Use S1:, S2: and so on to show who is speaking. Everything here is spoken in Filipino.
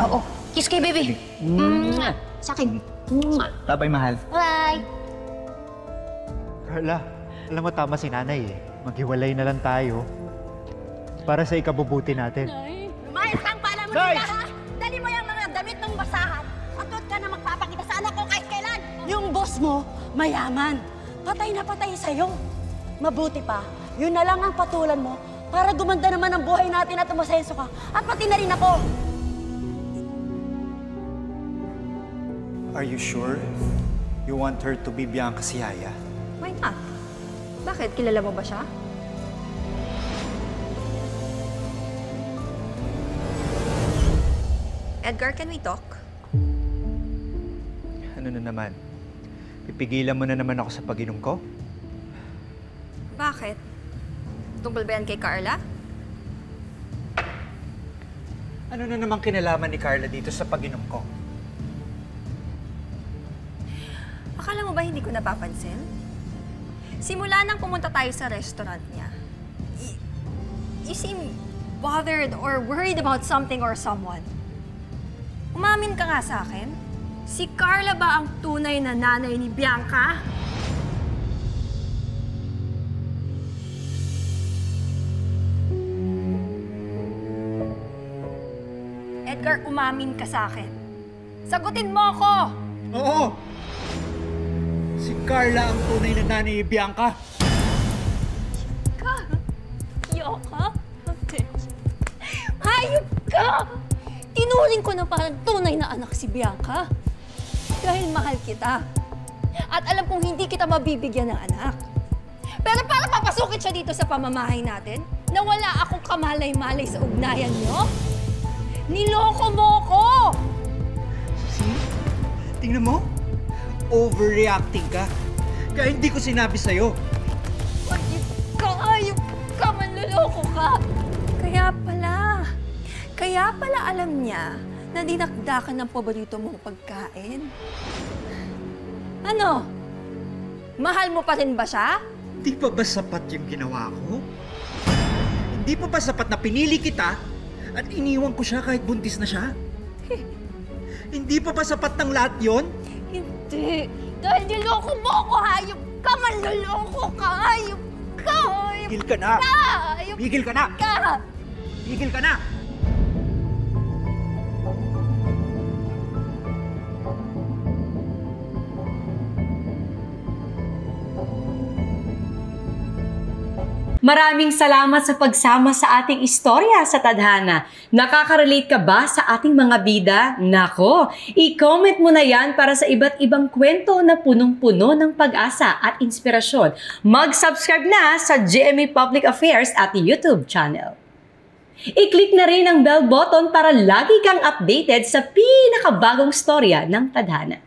S1: Oo. Kiss kay baby. Sa akin.
S2: Babay, mahal.
S1: Bye.
S3: Carla, alam mo tama si nanay eh. Maghiwalay na lang tayo para sa ikabubuti natin.
S4: Lumayas kang pala mo nila, ha? Dali mo yung mga damit ng basahan at huwag ka na magpapakita sa anak ko kahit kailan. Yung boss mo, mayaman. Patay na patay sa'yo. Mabuti pa, yun na lang ang patulan mo para gumanda naman ang buhay natin at umasenso ka. At pati na rin ako.
S2: Are you sure you want her to be Bianca si Yaya?
S5: Why not? Bakit? Kilala mo ba siya? Edgar, can we talk?
S3: Ano na naman? Pipigilan mo na naman ako sa pag-inom ko?
S5: Bakit? Tungkol ba yan kay Carla?
S3: Ano na naman kinalaman ni Carla dito sa pag-inom ko?
S5: Akala mo ba hindi ko napapansin? Simula nang pumunta tayo sa restaurant niya, you seem bothered or worried about something or someone. Umamin ka nga sa akin, si Carla ba ang tunay na nanay ni Bianca? Edgar, umamin ka sa akin. Sagutin mo ako!
S3: Oo! Si Carla ang tunay na nanay ni Bianca.
S5: Bianca? Hayop ka! Tinuring ko na parang tunay na anak si Bianca. Dahil mahal kita. At alam kong hindi kita mabibigyan ng anak. Pero para papasukin siya dito sa pamamahay natin, na wala akong kamalay-malay sa ugnayan niyo, niloko mo ko!
S3: See? Tingnan mo. Overreacting ka. Kaya hindi ko sinabi sa'yo.
S5: Hayop ka, manloloko ka! Kaya pala alam niya na dinakdakan ng paborito mong pagkain. Ano? Mahal mo pa rin ba siya?
S3: Hindi pa ba sapat yung ginawa ko? Hindi pa ba sapat na pinili kita at iniwan ko siya kahit buntis na siya? Hindi pa ba sapat ng lahat yon?
S5: Hindi. Dahil niloko mo ako, hayop ka! Manloloko ka, hayop ka! Hayop
S3: Tigil ka na!
S5: Hayop
S3: Tigil ka na!
S5: ka!
S3: Tigil ka na!
S6: Maraming salamat sa pagsama sa ating istorya sa Tadhana. Nakaka-relate ka ba sa ating mga bida? Nako, i-comment mo na yan para sa iba't ibang kwento na punong-puno ng pag-asa at inspirasyon. Mag-subscribe na sa GMA Public Affairs at YouTube channel. I-click na rin ang bell button para lagi kang updated sa pinakabagong storya ng Tadhana.